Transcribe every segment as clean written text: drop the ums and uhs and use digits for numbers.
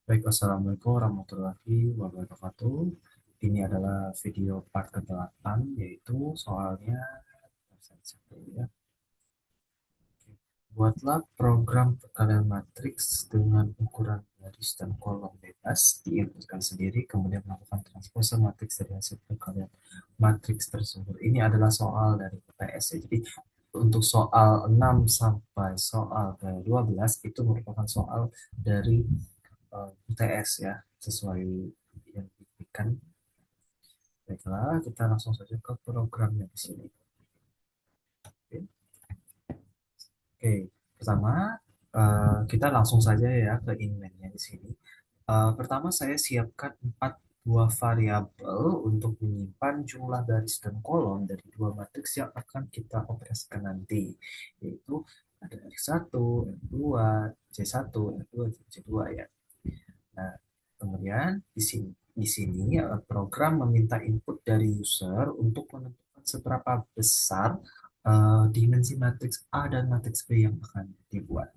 Baik, Assalamualaikum warahmatullahi wabarakatuh. Ini adalah video part ke-8, yaitu soalnya satu ya. Buatlah program perkalian matriks dengan ukuran garis dan kolom bebas, diinputkan sendiri, kemudian melakukan transpose matriks dari hasil perkalian matriks tersebut. Ini adalah soal dari UTS ya. Jadi untuk soal 6 sampai soal ke-12 itu merupakan soal dari UTS ya, sesuai yang diberikan. Baiklah, kita langsung saja ke programnya di sini. Oke, Oke. Pertama kita langsung saja ya ke inline-nya di sini. Pertama saya siapkan 4 buah variabel untuk menyimpan jumlah baris dan kolom dari dua matriks yang akan kita operasikan nanti, yaitu ada R1, R2, C1, R2, C2 ya. Nah, kemudian di sini program meminta input dari user untuk menentukan seberapa besar dimensi matriks A dan matriks B yang akan dibuat.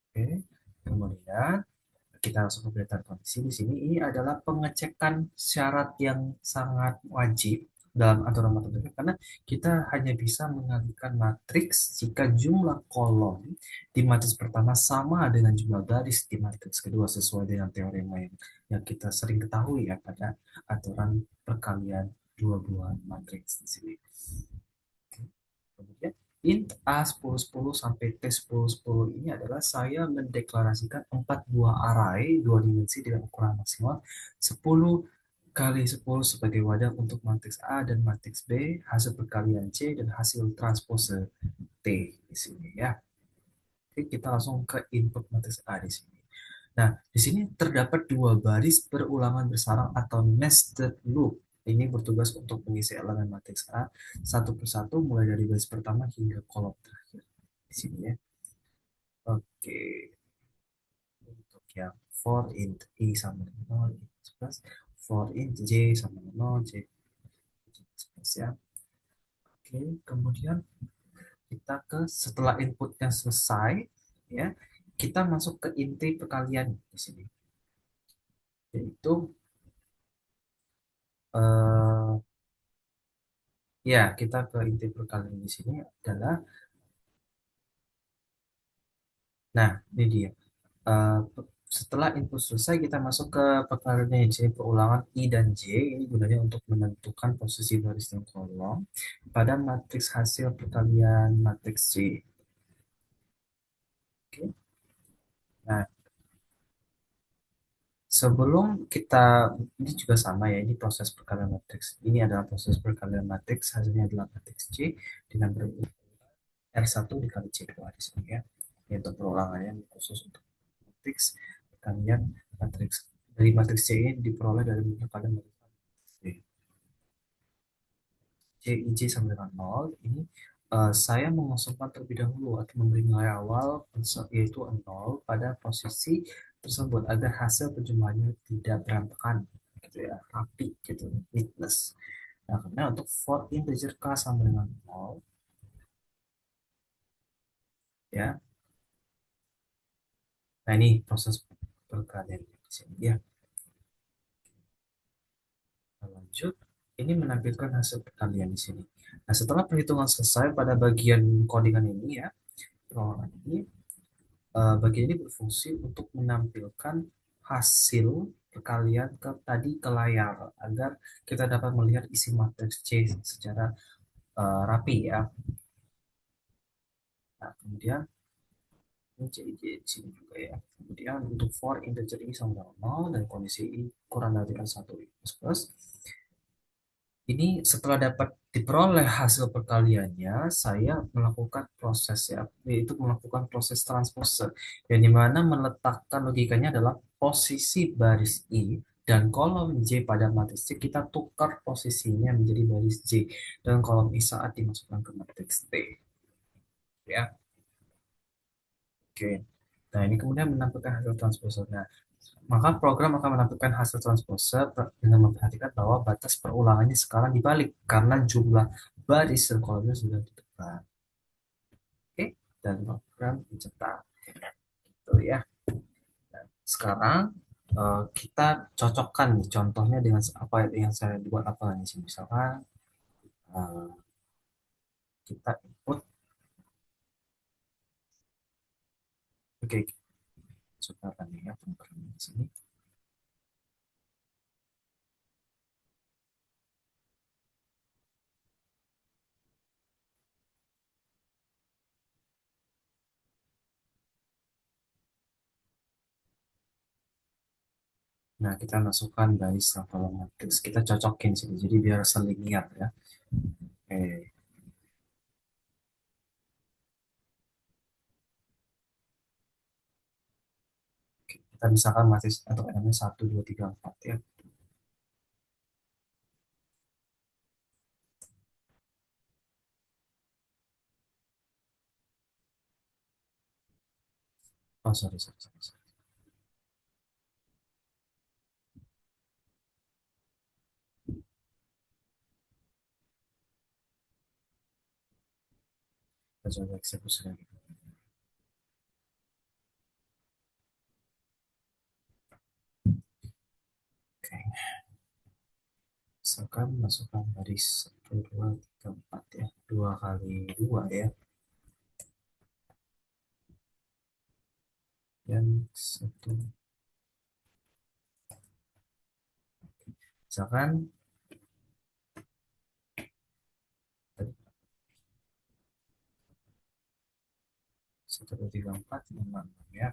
Oke. Kemudian kita langsung ke data kondisi di sini. Ini adalah pengecekan syarat yang sangat wajib dalam aturan matematika karena kita hanya bisa mengalihkan matriks jika jumlah kolom di matriks pertama sama dengan jumlah garis di matriks kedua sesuai dengan teorema yang kita sering ketahui ya pada aturan perkalian dua buah matriks di sini. Kemudian int A1010 sampai T1010 ini adalah saya mendeklarasikan 4 buah array dua dimensi dengan ukuran maksimal 10 kali 10 sebagai wadah untuk matriks A dan matriks B, hasil perkalian C dan hasil transpose T di sini ya. Oke, kita langsung ke input matriks A di sini. Nah, di sini terdapat dua baris berulangan bersarang atau nested loop. Ini bertugas untuk mengisi elemen matriks A satu persatu mulai dari baris pertama hingga kolom terakhir. Di sini ya. Oke, untuk yang for int I sama dengan 0, for int J sama dengan 0, J ya. Oke, kemudian kita ke setelah inputnya selesai ya, kita masuk ke inti perkalian di sini. Yaitu eh, ya, kita ke inti perkalian di sini adalah, nah, ini dia. Eh, Setelah input selesai, kita masuk ke perkalian di sini perulangan I dan J. Ini gunanya untuk menentukan posisi baris dan kolom pada matriks hasil perkalian matriks J. Oke. Nah, sebelum kita, ini juga sama ya, ini proses perkalian matriks. Ini adalah proses perkalian matriks, hasilnya adalah matriks J dengan R1 dikali C2 di sini ya. Ini untuk perulangannya khusus untuk matriks perkalian matriks. Dari matriks C ini diperoleh dari perkalian matriks C. J sama dengan 0. Ini saya mengosongkan terlebih dahulu atau memberi nilai awal yaitu 0 pada posisi tersebut agar hasil penjumlahannya tidak berantakan gitu ya, rapi gitu, neatness. Nah, kemudian untuk for integer k sama dengan 0 ya. Nah, ini proses perkalian di sini ya. Lanjut, ini menampilkan hasil perkalian di sini. Nah, setelah perhitungan selesai pada bagian codingan ini ya, ruangan ini, bagian ini berfungsi untuk menampilkan hasil perkalian ke layar agar kita dapat melihat isi matriks C secara rapi ya. Nah, kemudian ini C di sini juga ya. Kemudian untuk for integer i sama dengan 0 dan kondisi i kurang dari satu plus, ini setelah dapat diperoleh hasil perkaliannya, saya melakukan proses ya, yaitu melakukan proses transpose, yang dimana meletakkan logikanya adalah posisi baris I dan kolom J pada matriks C, kita tukar posisinya menjadi baris J dan kolom I saat dimasukkan ke matriks T. Ya, oke. Nah, ini kemudian menampilkan hasil transpose. Nah, maka program akan menampilkan hasil transpose dengan memperhatikan bahwa batas perulangannya sekarang dibalik karena jumlah baris dan kolomnya sudah ditentukan. Oke, dan program dicetak. Itu ya. Sekarang kita cocokkan nih contohnya dengan apa yang saya buat apa nih sih. Misalkan eh, kita input, oke, sebentar nih ya pemrograman di sini. Nah, kita masukkan garis kolom matriks. Kita cocokin sini, jadi biar selinier ya. Oke, kita misalkan matriks atau elemen 1, 2, 3, 4 ya. Oh, sorry, sorry, sorry, sorry. Kita coba eksekusi lagi. Oke, misalkan masukkan garis 1, 2, 3, 4 ya. 2 kali 2 ya. Dan satu, misalkan tadi 1, 2, 3, 4, 5, 6 ya.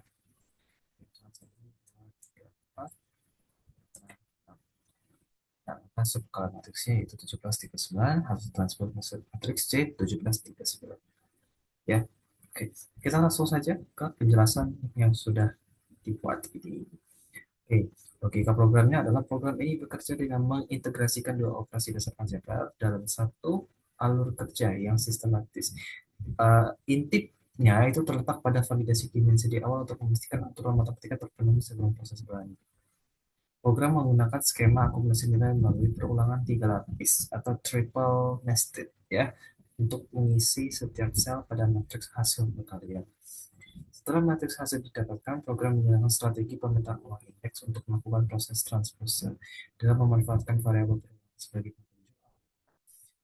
Satu, dua, tiga, empat. Nah, masuk ke matriksnya itu 17, 39 harus transport masuk matriks C 17, 39 ya. Oke, kita langsung saja ke penjelasan yang sudah dibuat ini. Oke, logika programnya adalah program ini bekerja dengan mengintegrasikan dua operasi dasar aljabar dalam satu alur kerja yang sistematis. Intipnya itu terletak pada validasi dimensi di awal untuk memastikan aturan matematika terpenuhi sebelum proses berlanjut. Program menggunakan skema akumulasi nilai melalui perulangan tiga lapis atau triple nested ya untuk mengisi setiap sel pada matriks hasil perkalian. Setelah matriks hasil didapatkan, program menggunakan strategi pemetaan ulang indeks untuk melakukan proses transpose dengan memanfaatkan variabel perulangan sebagai petunjuk.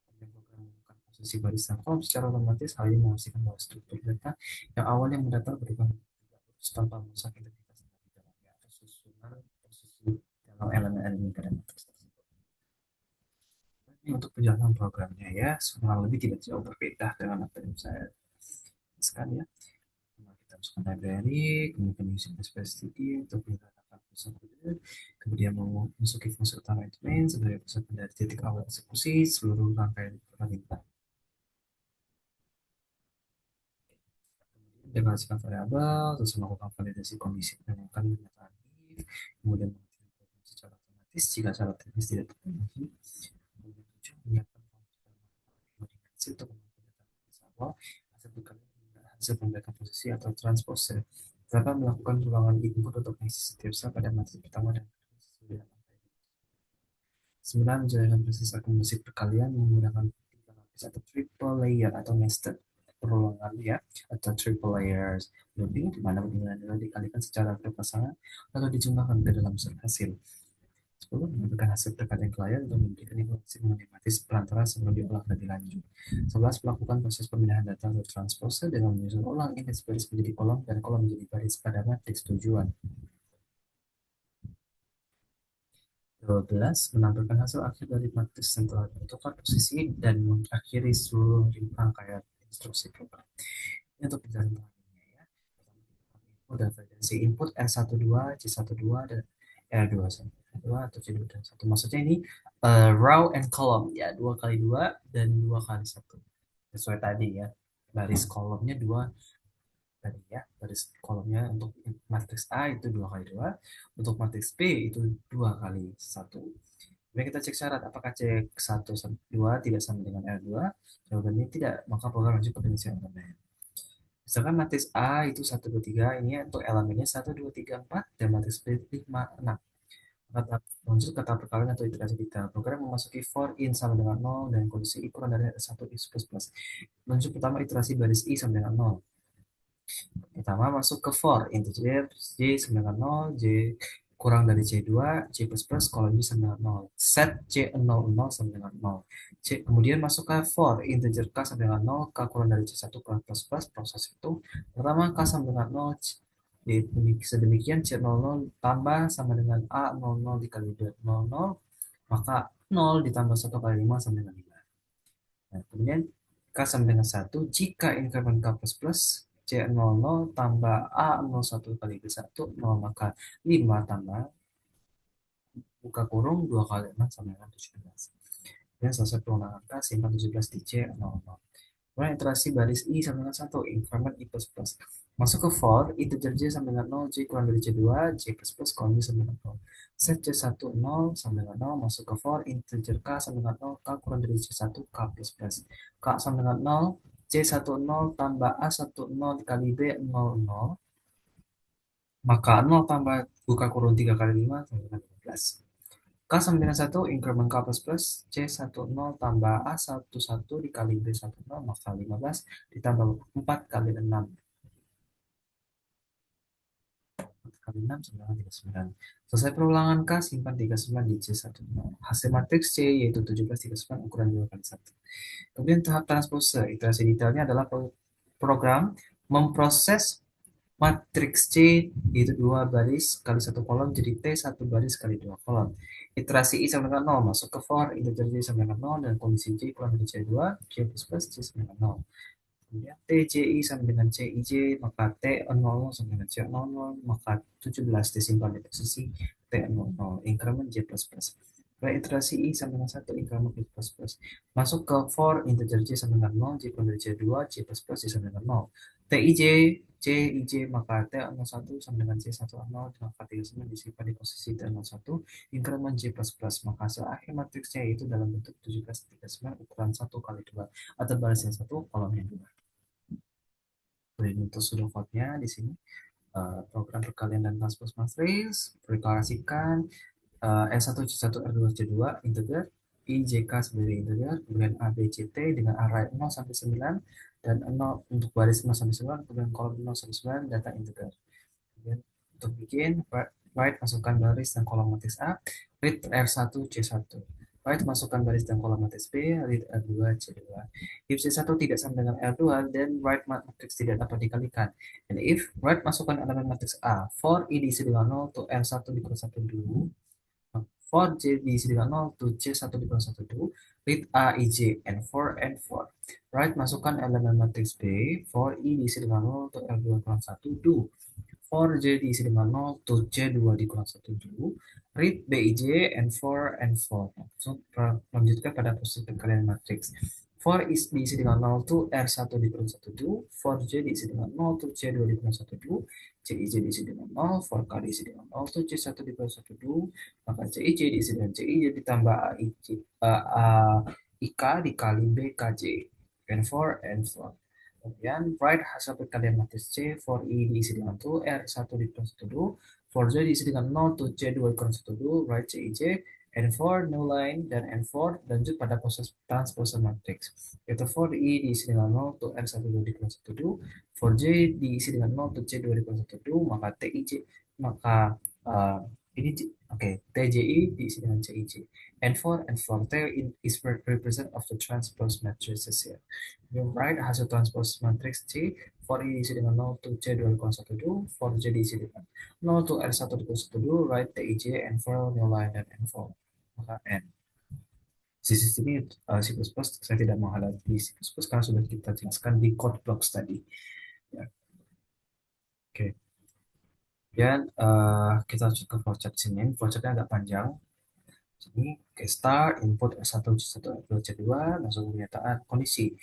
Kemudian program menemukan posisi baris dan kolom secara otomatis, hal ini memastikan bahwa struktur data yang awalnya mendatar berubah terus tanpa merusak integritas data di dalamnya atau susunan posisi dalam elemen-elemen pada matriks tersebut. Ini untuk penjelasan programnya ya, kurang lebih tidak jauh berbeda dengan apa yang saya jelaskan ya. Kita masukkan library, kemudian using SPSTD untuk menyatakan pusat kode, kemudian memasuki fungsi utama itu main sebagai pusat dari titik awal eksekusi seluruh rangkaian perintah. Deklarasikan variabel, terus melakukan validasi kondisi menanyakan pernyataan if, kemudian mengaktifkan program secara otomatis jika syarat teknis tidak terpenuhi, kemudian tujuh menyiapkan komunikasi untuk menentukan data awal, hasil berkali hasil pemberian posisi atau transpose. Dapat melakukan ulangan input untuk mengisi setiap sel pada materi pertama dan kedua sesuai dengan apa yang 9. Menjalankan proses akumulasi perkalian menggunakan tiga lapis atau triple layer atau nested perulangan ya atau triple layers looping di mana nilai-nilai dikalikan secara berpasangan lalu dijumlahkan ke dalam hasil. 10. Mengambilkan hasil perkalian ke layar untuk memberikan informasi mengenai matris perantara sebelum diolah lebih lanjut. 11. Melakukan proses pemindahan data atau transpose dengan menyusun ulang indeks baris menjadi kolom dan kolom menjadi baris pada matriks tujuan. 12. Menampilkan hasil akhir dari matriks yang telah ditentukan posisi dan mengakhiri seluruh rangkaian instruksi program. Ini untuk penjelasan terakhirnya ya. Pertama, dan validasi input R12, C12, dan R2, atau C2 dan 1. Maksudnya ini row and column ya, 2 kali 2 dan 2 kali 1. Sesuai tadi ya, baris kolomnya 2 tadi ya, baris kolomnya untuk matriks A itu 2 kali 2, untuk matriks B itu 2 kali 1. Kemudian kita cek syarat, apakah cek 1, 2 tidak sama dengan R2? Jawabannya tidak, maka program lanjut ke penyelesaian elemen. Misalkan matriks A itu 1, 2, 3, ini untuk elemennya 1, 2, 3, 4, dan matriks B 5, 6. Maka lanjut ke tahap perkalian atau iterasi kita. Program memasuki for in sama dengan 0 dan kondisi i kurang dari 1 i plus plus. Lanjut pertama iterasi baris i sama dengan 0. Pertama masuk ke for, integer J sama dengan 0, J kurang dari C2, J plus plus, kalau ini sama dengan 0. Set C00 sama dengan 0. Kemudian masuk ke for, integer K sama dengan 0, K kurang dari C1 plus plus plus, proses itu. Pertama K sama dengan 0, sedemikian C00 tambah sama dengan A00 dikali 00, maka 0 ditambah 1 kali 5 sama dengan 5. Nah, kemudian K sama dengan 1, jika increment K plus plus, C00 tambah A01 kali B1, 0, maka 5 tambah, buka kurung, 2 kali 6 sama dengan 17. Dan selesai pengulangan K, simpan 17 di C00. Kemudian iterasi baris I sama dengan 1, increment I plus plus. Masuk ke for, integer J sama dengan 0, J kurang dari C2, J plus plus, kalau ini sama dengan 0. Set C1 0 sama dengan 0, masuk ke for, integer K sama dengan 0, K kurang dari C1, K plus plus. K sama dengan 0, C10 tambah A10 dikali B00, maka 0 tambah buka kurung 3 kali 5 sama dengan 15. K sama dengan 1, increment K plus plus, C10 tambah A11 dikali B10, maka 15 ditambah 4 kali 6. 4 kali 6 sama dengan 39. Selesai perulangan K, simpan 39 di C10. Hasil matriks C yaitu 17, 39, ukuran 2 kali 1. Kemudian tahap transpose, iterasi detailnya adalah program memproses matriks C yaitu 2 baris kali 1 kolom jadi T 1 baris kali 2 kolom. Iterasi I sama dengan 0, masuk ke for, integer J sama dengan 0, dan kondisi J kurang dari C2, J plus plus, J sama dengan 0. Kemudian TJI sama dengan CIJ, maka T00 sama dengan C00, maka 17 disimpan di posisi T00, increment J plus plus. Pada iterasi I sama dengan 1, increment J plus plus. Masuk ke for, integer J sama dengan 0, J kurang dari C2, J plus plus, J sama dengan 0. TIJ, CIJ, maka T01 sama dengan C10, maka 39 disimpan di posisi T01, increment J plus plus. Maka hasil akhir matriksnya itu dalam bentuk 17, 39, ukuran 1 kali 2, atau baris yang 1, kolom yang 2. Kemudian untuk pseudocode-nya di sini program perkalian dan transpose matriks deklarasikan S1 C1 R2 C2 integer IJK sebagai integer, kemudian A B C T dengan array 0 sampai 9 dan 0 untuk baris 0 sampai 9, kemudian kolom 0 sampai 9 data integer. Kemudian untuk bikin write masukkan baris dan kolom matriks A, read R1 C1. Write masukkan baris dan kolom matriks B, read R2 C2. If C1 tidak sama dengan R2, then write matriks tidak dapat dikalikan. And if write masukkan elemen matriks A, for I diisi dengan 0 to R1 dikurang 1 dulu, for J diisi dengan 0 to C1 dikurang 1 dulu, read A, I, J, and 4. Write masukkan elemen matriks B, for I diisi dengan 0 to R2 kurang 1 do. For J diisi dengan 0 to C2 dikurang 1 dulu, read BIJ and 4. So, lanjutkan pada proses pencarian matriks. For is diisi dengan 0 to R1 dikurang 1 dulu, for J diisi dengan 0 to C2 dikurang 1 dulu, CIJ diisi dengan 0, for K diisi dengan 0 to C1 dikurang 1 dulu, maka CIJ diisi dengan CIJ ditambah IK dikali BKJ, and 4. Kemudian write hasil perkalian matriks C for I diisi dengan 2, R1 dikurang 1 dulu, for J diisi dengan 0 to C2 dikurang 1 dulu, write CIJ, N4, new line, dan N4, lanjut pada proses transpose matriks. Yaitu for I diisi dengan 0 to R1 dikurang 1 dulu, for J diisi dengan 0 to C2 dikurang 1 dulu, maka TIJ, maka ini TJI diisi dengan CIJ. N4 T is represent of the transpose matrices here. You write hasil transpose matrix C for I diisi dengan 0 to C2 dikurang 1 dulu, for J diisi dengan 0 to R1 dikurang 1 dulu, write TIJ, N4, new line, dan N4. Maka N. C sini C++ saya tidak mau highlight di C++ karena sudah kita jelaskan di code blocks tadi. Ya. Oke. Dan kita lanjut ke flowchart sini. Flowchartnya agak panjang. Sini ke start, input S1, C1, R2, C2, langsung pernyataan kondisi.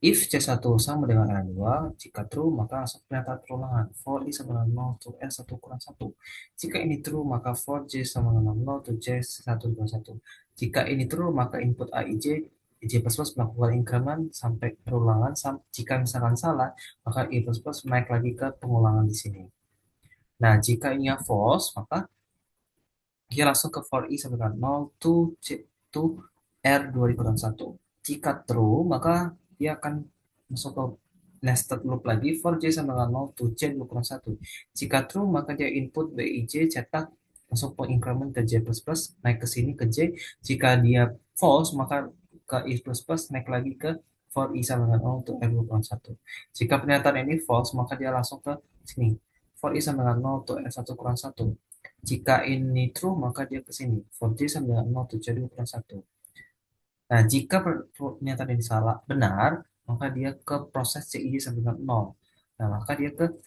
If C1 sama dengan R2, jika true, maka langsung pernyataan perulangan. For I sama dengan 0 to R1 kurang 1. Jika ini true, maka for J sama dengan 0 to J1 kurang 1. Jika ini true, maka input A, I, J, J++ melakukan increment sampai perulangan. Jika misalkan salah, maka I++ naik lagi ke pengulangan di sini. Nah, jika ini false, maka dia langsung ke for I sama dengan 0 to C to R2 dikurang 1. Jika true, maka dia akan masuk ke nested loop lagi for J sama dengan 0 to J 2 kurang 1. Jika true, maka dia input BIJ cetak masuk ke increment ke J++, naik ke sini ke J. Jika dia false, maka ke I++, naik lagi ke for I sama dengan 0 to R 2 kurang 1. Jika pernyataan ini false, maka dia langsung ke sini. For I sama dengan 0 to R 1 kurang 1. Jika ini true, maka dia ke sini. For J sama dengan 0 to J 2 kurang 1. Nah, jika pernyataan ini salah, benar, maka dia ke proses CID sampai dengan 0. Nah, maka dia ke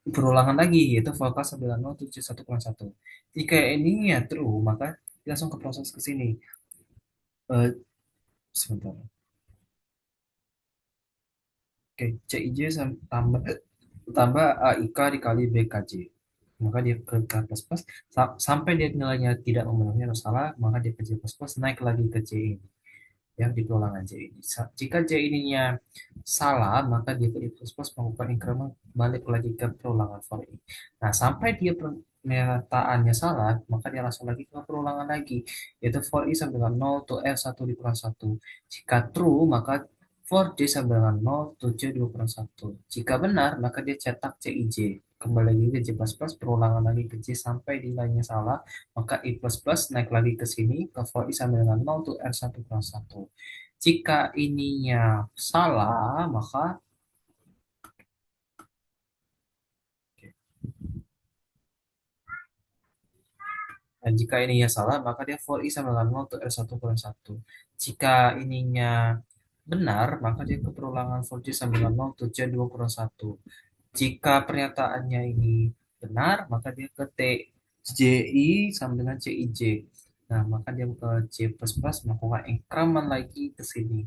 berulangan lagi, yaitu vokal sampai dengan 0 tujuh satu kurang 1. Jika ini ya true, maka dia langsung ke proses ke sini. Sebentar. Oke, CIJ tambah tambah AIK dikali BKJ. Maka dia ke K++, sampai dia nilainya tidak memenuhi atau salah, maka dia ke J++, naik lagi ke J ini. Yang di perulangan J ini. Jika J ininya salah, maka dia ke I++ melakukan increment balik lagi ke perulangan for I. Nah, sampai dia pernyataannya salah, maka dia langsung lagi ke perulangan lagi, yaitu for I sama dengan 0 to R1 dikurang 1. Jika true, maka for J sama dengan 0 to J 2 kurang 1. Jika benar, maka dia cetak CIJ. Kembali lagi ke J++, perulangan lagi ke J sampai nilainya salah, maka I++ naik lagi ke sini, ke for I sama dengan 0 to R1 kurang 1. Jika ininya salah, maka jika ininya salah, maka dia for I sama dengan 0 to R1 kurang 1. Jika ininya benar, maka dia ke perulangan for J sama dengan 0 to J 2 kurang 1. Jika pernyataannya ini benar, maka dia ke T JI sama dengan CIJ. Nah, maka dia ke J++ melakukan increment lagi ke sini.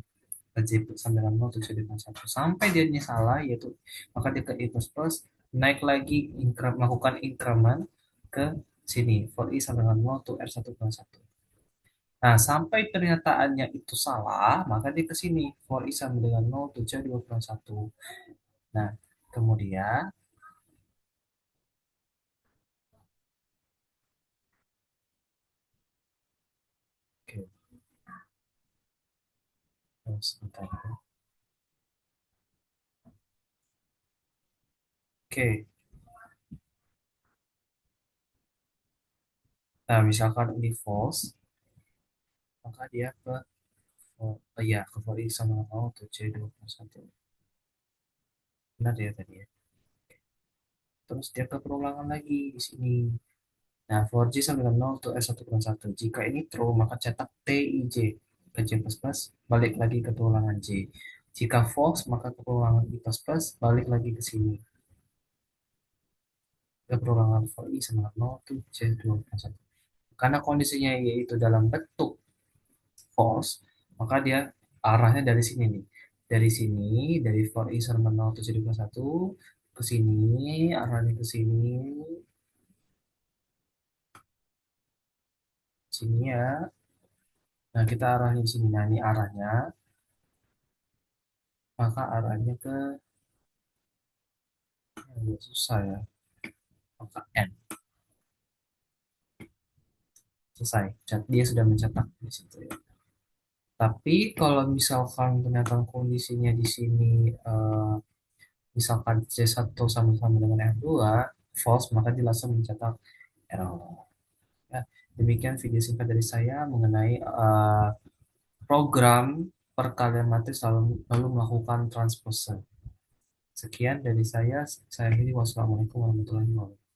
Ke J sampai dengan 0 7 dengan 1. Sampai dia ini salah, yaitu maka dia ke I++, naik lagi melakukan increment ke sini. For I sama dengan 0 to R1 kurang 1. Nah, sampai pernyataannya itu salah, maka dia ke sini. For I sama dengan 0 to J 2 kurang 1. Nah, kemudian, oke, sebentar. Oke, nah misalkan ini false, maka dia ke ya ke for I sama dengan 0 to J 2 kurang 1. Benar ya tadi ya. Terus dia ke perulangan lagi di sini. Nah, for J sama dengan 0 to S1 kurang 1. Jika ini true, maka cetak TIJ ke J++, balik lagi ke perulangan J. Jika false, maka ke perulangan I++, balik lagi ke sini. Ke perulangan for I sama dengan 0 to J2 kurang 1. Karena kondisinya yaitu dalam bentuk false, maka dia arahnya dari sini nih. Dari sini, dari for I sama 0 to J2 kurang 1, ke sini, arahnya ke sini, sini ya. Nah, kita arahnya di sini. Nah, ini arahnya, maka arahnya ke agak susah ya, maka N. Selesai. Dia sudah mencetak di situ ya. Tapi kalau misalkan ternyata kondisinya di sini misalkan C1 sama-sama dengan R2 false, maka dia langsung mencetak error. Ya, demikian video singkat dari saya mengenai program perkalian matris lalu melakukan transpose. Sekian dari saya. Saya akhiri. Wassalamualaikum warahmatullahi wabarakatuh.